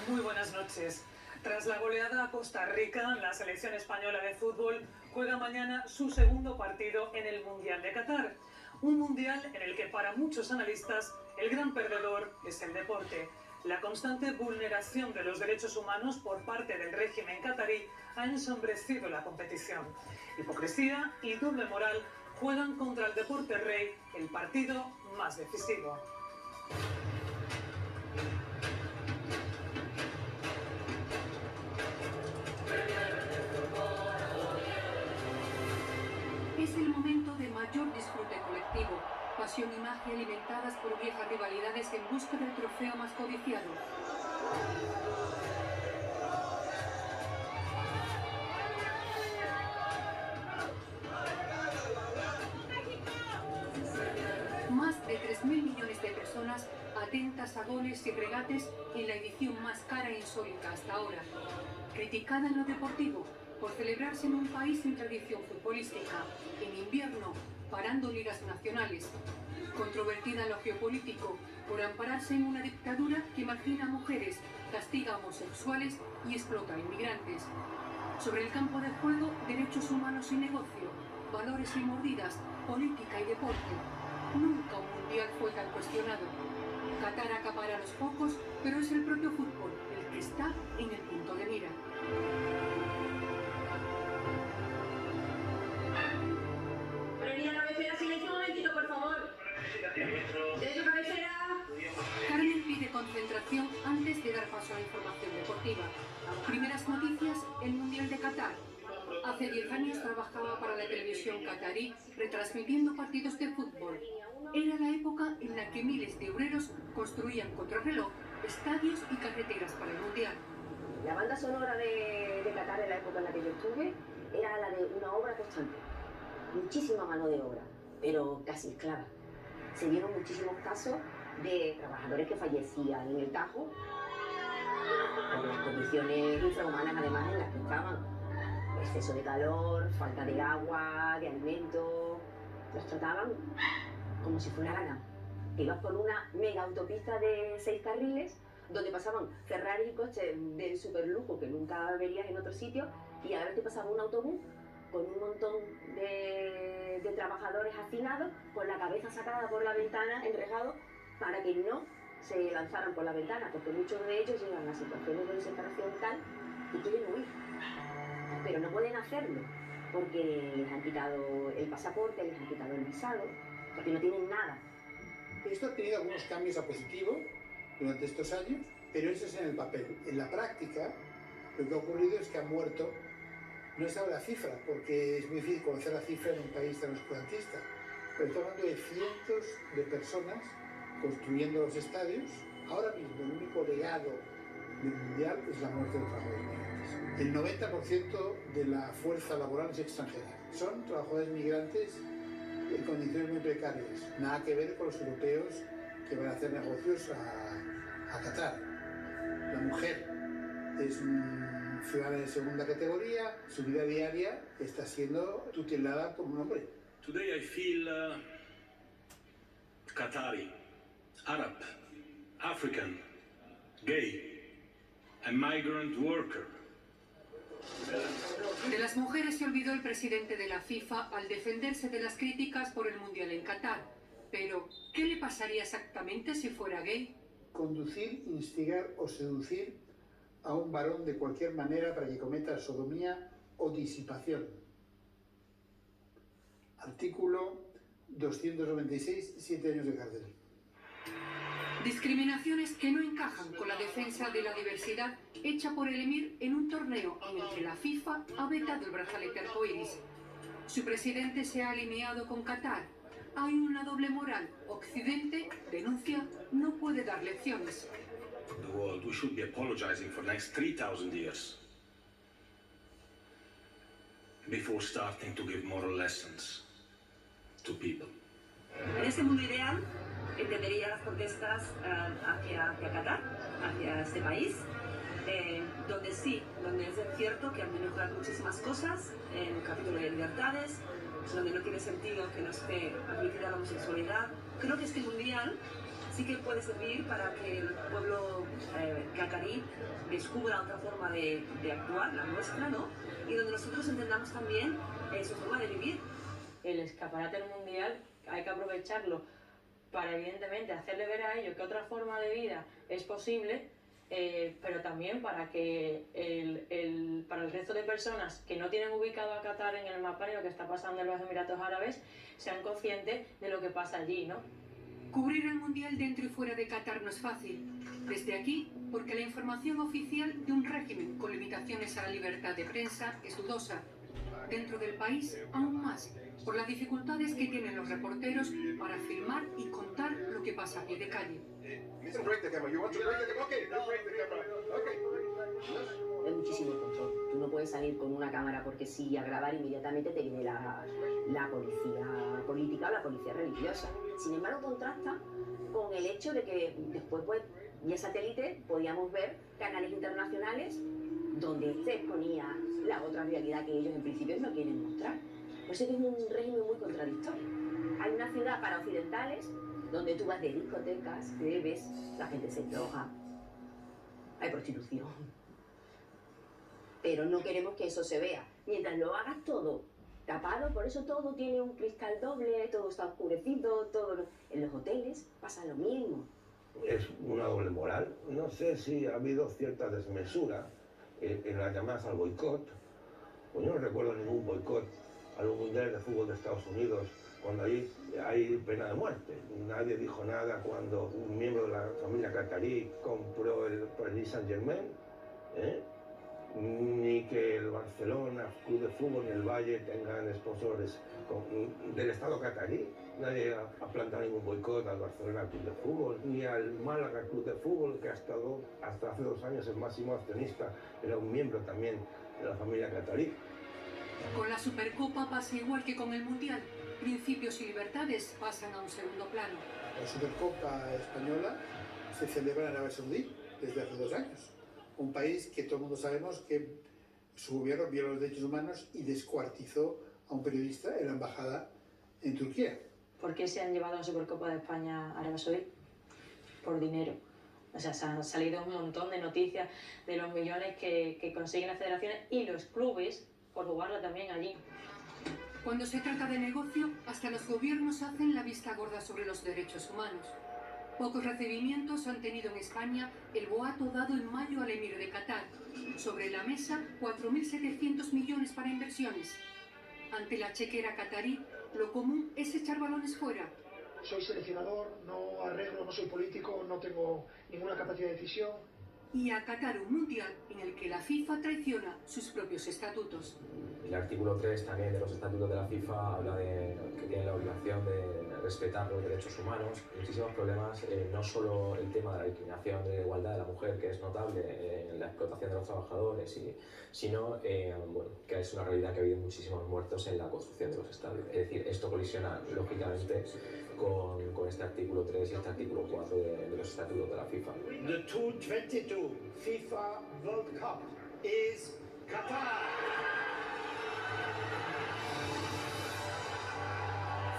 Muy buenas noches. Tras la goleada a Costa Rica, la selección española de fútbol juega mañana su segundo partido en el Mundial de Qatar. Un mundial en el que para muchos analistas el gran perdedor es el deporte. La constante vulneración de los derechos humanos por parte del régimen qatarí ha ensombrecido la competición. Hipocresía y doble moral juegan contra el deporte rey, el partido más decisivo. Es el momento de mayor disfrute colectivo, pasión y magia alimentadas por viejas rivalidades en busca del trofeo más codiciado. Más de 3.000 millones de personas atentas a goles y regates en la edición más cara e insólita hasta ahora. Criticada en lo deportivo, por celebrarse en un país sin tradición futbolística, en invierno, parando ligas nacionales. Controvertida en lo geopolítico, por ampararse en una dictadura que margina a mujeres, castiga a homosexuales y explota a inmigrantes. Sobre el campo de juego, derechos humanos y negocio, valores y mordidas, política y deporte. Nunca un mundial fue tan cuestionado. Qatar acapara a los pocos, pero es el propio fútbol el que está en el punto de mira. Carmen pide concentración antes de dar paso a la información deportiva. Primeras noticias, el Mundial de Qatar. Hace 10 años trabajaba para la televisión qatarí, retransmitiendo partidos de fútbol. Era la época en la que miles de obreros construían contrarreloj, estadios y carreteras para el Mundial. La banda sonora de Qatar en la época en la que yo estuve era la de una obra constante. Muchísima mano de obra, pero casi esclava. Se dieron muchísimos casos de trabajadores que fallecían en el Tajo por las condiciones infrahumanas además en las que estaban. Exceso de calor, falta de agua, de alimento. Los trataban como si fuera ganado. Ibas por una mega autopista de 6 carriles donde pasaban Ferrari y coches de super lujo que nunca verías en otro sitio, y ahora te pasaba un autobús con un montón de trabajadores hacinados con la cabeza sacada por la ventana, enrejados, para que no se lanzaran por la ventana, porque muchos de ellos llegan a situaciones de desesperación tal y quieren huir, pero no pueden hacerlo porque les han quitado el pasaporte, les han quitado el visado, porque no tienen nada. Esto ha tenido algunos cambios a positivo durante estos años, pero eso es en el papel. En la práctica, lo que ha ocurrido es que ha muerto. No he sabido la cifra, porque es muy difícil conocer la cifra en un país tan oscurantista, pero estoy hablando de cientos de personas construyendo los estadios. Ahora mismo el único legado del Mundial es la muerte de los trabajadores migrantes. El 90% de la fuerza laboral es extranjera. Son trabajadores migrantes en condiciones muy precarias. Nada que ver con los europeos que van a hacer negocios a Qatar. La mujer es ciudadana de segunda categoría, su vida diaria está siendo tutelada por un hombre. Today I feel Qatari, Arab, African, gay, a migrant worker. De las mujeres se olvidó el presidente de la FIFA al defenderse de las críticas por el Mundial en Qatar. Pero, ¿qué le pasaría exactamente si fuera gay? Conducir, instigar o seducir a un varón de cualquier manera para que cometa sodomía o disipación. Artículo 296, 7 años de cárcel. Discriminaciones que no encajan con la defensa de la diversidad hecha por el emir en un torneo en el que la FIFA ha vetado el brazalete arcoíris. Su presidente se ha alineado con Qatar. Hay una doble moral. Occidente denuncia, no puede dar lecciones. The world, we should be apologizing for the next 3,000 years before starting to give moral lessons to people. En este mundo ideal, entendería las protestas hacia Qatar, hacia este país, donde sí, donde es cierto que han mejorado muchísimas cosas en el capítulo de libertades, donde no tiene sentido que no esté admitida la homosexualidad. Creo que este mundial sí que puede servir para que el pueblo qatarí descubra otra forma de actuar, la nuestra, ¿no? Y donde nosotros entendamos también su forma de vivir. El escaparate del mundial hay que aprovecharlo para, evidentemente, hacerle ver a ellos que otra forma de vida es posible, pero también para que para el resto de personas que no tienen ubicado a Qatar en el mapa ni lo que está pasando en los Emiratos Árabes sean conscientes de lo que pasa allí, ¿no? Cubrir el mundial dentro y fuera de Qatar no es fácil. Desde aquí, porque la información oficial de un régimen con limitaciones a la libertad de prensa es dudosa. Dentro del país, aún más, por las dificultades que tienen los reporteros para filmar y contar lo que pasa a pie de calle. Hay muchísimo control. Tú no puedes salir con una cámara porque sí a grabar, inmediatamente te viene la policía política o la policía religiosa. Sin embargo, contrasta con el hecho de que después, pues, vía satélite podíamos ver canales internacionales donde se exponía la otra realidad que ellos en principio no quieren mostrar. Por eso es un régimen muy contradictorio. Hay una ciudad para occidentales donde tú vas de discotecas, bebes, la gente se droga, hay prostitución. Pero no queremos que eso se vea. Mientras lo hagas todo tapado, por eso todo tiene un cristal doble, todo está oscurecido, todo. En los hoteles pasa lo mismo. Es una doble moral. No sé si ha habido cierta desmesura en las llamadas al boicot. Pues yo no recuerdo ningún boicot a los mundiales de fútbol de Estados Unidos cuando ahí hay pena de muerte. Nadie dijo nada cuando un miembro de la familia qatarí compró el Paris Saint-Germain, ni que el Barcelona, Club de Fútbol, ni el Valle tengan sponsores del Estado qatarí. Nadie ha plantado ningún boicot al Barcelona Club de Fútbol, ni al Málaga Club de Fútbol, que ha estado hasta hace 2 años el máximo accionista, era un miembro también de la familia qatarí. Con la Supercopa pasa igual que con el Mundial. Principios y libertades pasan a un segundo plano. La Supercopa española se celebra en Arabia Saudí desde hace 2 años. Un país que todo el mundo sabemos que su gobierno violó los derechos humanos y descuartizó a un periodista en la embajada en Turquía. ¿Por qué se han llevado la Supercopa de España a Arabia Saudí? Por dinero. O sea, se han salido un montón de noticias de los millones que consiguen las federaciones y los clubes por jugarla también allí. Cuando se trata de negocio, hasta los gobiernos hacen la vista gorda sobre los derechos humanos. Pocos recibimientos han tenido en España el boato dado en mayo al emir de Qatar. Sobre la mesa, 4.700 millones para inversiones. Ante la chequera qatarí, lo común es echar balones fuera. Soy seleccionador, no arreglo, no soy político, no tengo ninguna capacidad de decisión. Y acatar un mundial en el que la FIFA traiciona sus propios estatutos. El artículo 3 también de los estatutos de la FIFA habla de que tienen la obligación de respetar los derechos humanos. Muchísimos problemas, no solo el tema de la discriminación de la igualdad de la mujer, que es notable en la explotación de los trabajadores, sino bueno, que es una realidad que ha habido muchísimos muertos en la construcción de los estadios. Es decir, esto colisiona lógicamente con este artículo 3 y este artículo 4 de los estatutos de la FIFA. The 2022 FIFA World Cup is Qatar.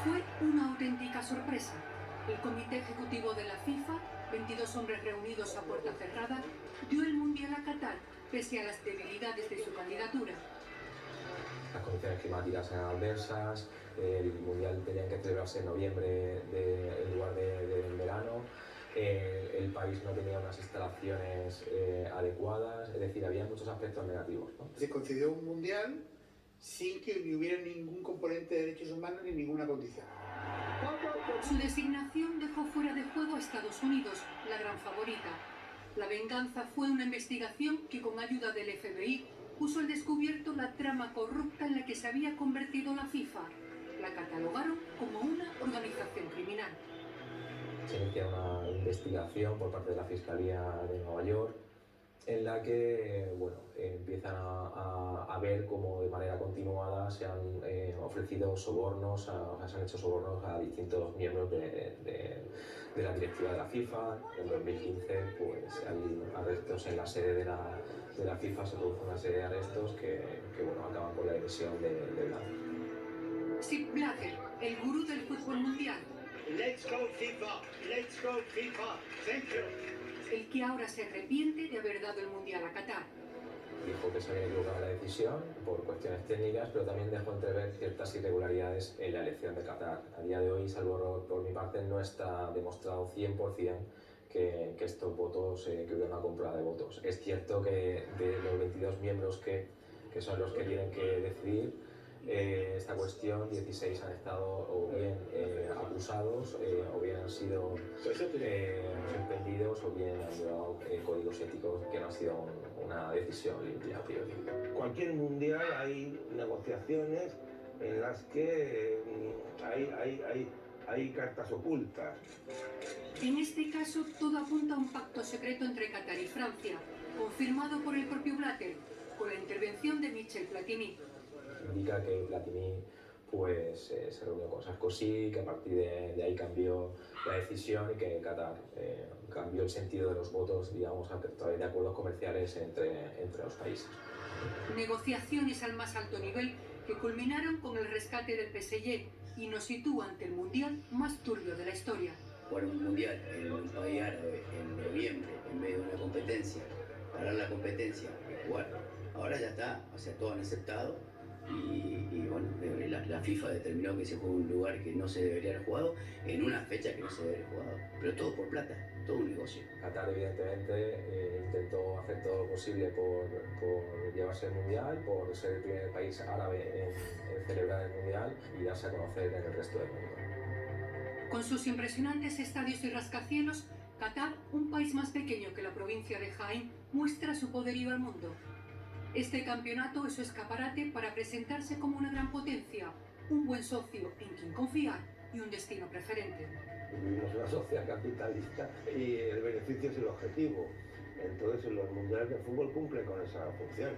Fue una auténtica sorpresa. El Comité Ejecutivo de la FIFA, 22 hombres reunidos a puerta cerrada, dio el Mundial a Qatar, pese a las debilidades de su candidatura. Las condiciones climáticas eran adversas, el Mundial tenía que celebrarse en noviembre en lugar de en verano, el país no tenía unas instalaciones adecuadas, es decir, había muchos aspectos negativos, ¿no? Se concedió un mundial sin que hubiera ningún componente de derechos humanos ni ninguna condición. Su designación dejó fuera de juego a Estados Unidos, la gran favorita. La venganza fue una investigación que, con ayuda del FBI, puso al descubierto la trama corrupta en la que se había convertido la FIFA. La catalogaron como una organización criminal. Se inicia una investigación por parte de la Fiscalía de Nueva York en la que bueno, empiezan a ver cómo de manera continuada se han ofrecido sobornos, se han hecho sobornos a distintos miembros de la directiva de la FIFA. En 2015 pues, hay arrestos en la sede de la FIFA, se produce una serie de arrestos que bueno, acaban con la emisión de Blatter. Sepp Blatter, el gurú del fútbol mundial, Let's go FIFA. Let's go FIFA. Thank you. El que ahora se arrepiente de haber dado el Mundial a Qatar. Dijo que se había equivocado en la decisión por cuestiones técnicas, pero también dejó entrever ciertas irregularidades en la elección de Qatar. A día de hoy, salvo por mi parte, no está demostrado 100% que estos votos, que hubiera una compra de votos. Es cierto que de los 22 miembros que son los que tienen que decidir esta cuestión, 16 han estado o bien acusados, o bien han sido suspendidos, o bien han llevado códigos éticos que no ha sido una decisión limpia a priori. Cualquier mundial hay negociaciones en las que hay cartas ocultas. En este caso, todo apunta a un pacto secreto entre Qatar y Francia, confirmado por el propio Blatter, con la intervención de Michel Platini. Indica que Platini pues, se reunió con Sarkozy, que a partir de ahí cambió la decisión y que Qatar cambió el sentido de los votos, digamos, a través de acuerdos comerciales entre los países. Negociaciones al más alto nivel que culminaron con el rescate del PSG y nos sitúa ante el mundial más turbio de la historia. Jugar un mundial en un país árabe en noviembre, en medio de una competencia, parar la competencia y jugar. Ahora ya está, o sea, todos han aceptado y bueno, la FIFA determinó que se juegue en un lugar que no se debería haber jugado, en una fecha que no se debería haber jugado, pero todo por plata, todo un negocio. Qatar evidentemente intentó hacer todo lo posible por llevarse el mundial, por ser el primer país árabe en celebrar el mundial y darse a conocer en el resto del mundo. Con sus impresionantes estadios y rascacielos, Qatar, un país más pequeño que la provincia de Jaén, muestra su poderío al mundo. Este campeonato es su escaparate para presentarse como una gran potencia, un buen socio en quien confiar y un destino preferente. Vivimos una sociedad capitalista y el beneficio es el objetivo. Entonces los mundiales de fútbol cumplen con esa función.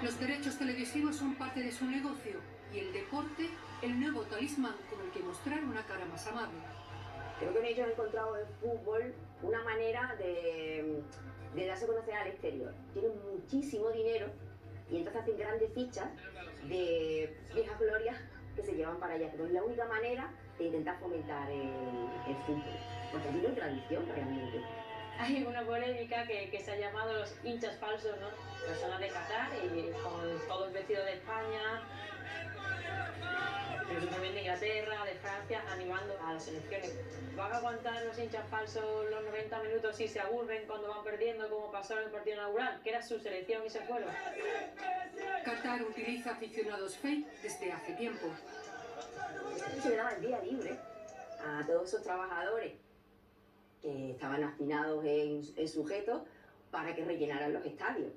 Los derechos televisivos son parte de su negocio y el deporte, el nuevo talismán con el que mostrar una cara más amable. Creo que ellos han encontrado en el fútbol una manera de darse a conocer al exterior. Tienen muchísimo dinero y entonces hacen grandes fichas de viejas glorias que se llevan para allá. Pero es la única manera de intentar fomentar el fútbol. Porque allí no hay tradición realmente. Hay una polémica que se ha llamado los hinchas falsos, ¿no? Personas de Qatar y con todos vestidos de España, pero también de Inglaterra, de Francia, animando a las selecciones. ¿Van a aguantar los hinchas falsos los 90 minutos si se aburren cuando van perdiendo, como pasó en el partido inaugural, que era su selección y se fueron? Qatar utiliza aficionados fake desde hace tiempo. Se le daba el día libre a todos esos trabajadores que estaban hacinados en sujetos para que rellenaran los estadios.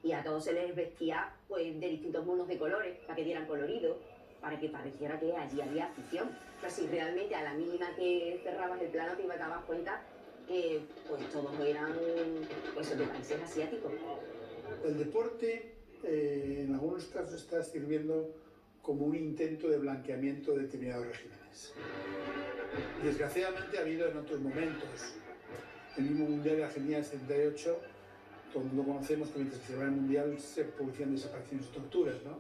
Y a todos se les vestía pues, de distintos monos de colores, para que dieran colorido, para que pareciera que allí había afición. Pero si realmente a la mínima que cerrabas el plano te dabas cuenta que pues, todos eran pues, de países asiáticos. El deporte en algunos casos está sirviendo como un intento de blanqueamiento de determinados regímenes. Desgraciadamente ha habido en otros momentos. El mismo Mundial de Argentina del 78, todo el mundo conocemos que mientras se celebraba el Mundial se producían desapariciones y torturas, ¿no?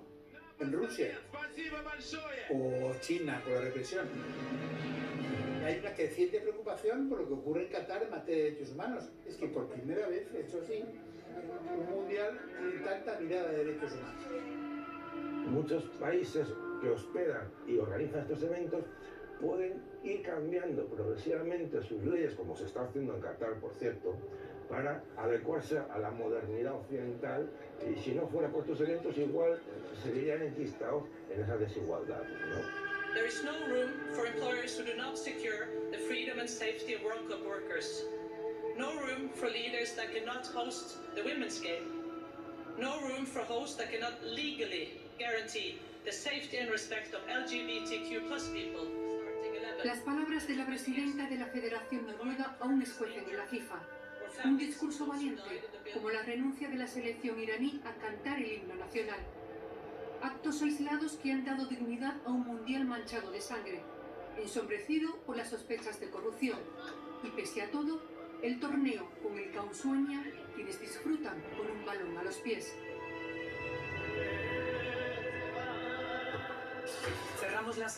En Rusia o China por la represión. Hay una creciente preocupación por lo que ocurre en Qatar en materia de derechos humanos. Es que por primera vez, eso sí, un Mundial tiene tanta mirada de derechos humanos. Muchos países que hospedan y organizan estos eventos pueden ir cambiando progresivamente sus leyes, como se está haciendo en Qatar, por cierto, para adecuarse a la modernidad occidental, y si no fuera por estos eventos igual seguirían enquistados en esa desigualdad, ¿no? There is no room for employers who do not secure the freedom and safety of World Cup workers. No room for leaders that cannot host the women's game. No room for hosts that cannot legally guarantee the safety and respect of LGBTQ+ people. Las palabras de la presidenta de la Federación Noruega aún escuecen en la FIFA. Un discurso valiente, como la renuncia de la selección iraní a cantar el himno nacional. Actos aislados que han dado dignidad a un mundial manchado de sangre, ensombrecido por las sospechas de corrupción. Y pese a todo, el torneo con el que aún sueñan quienes disfrutan con un balón a los pies. Cerramos la semana.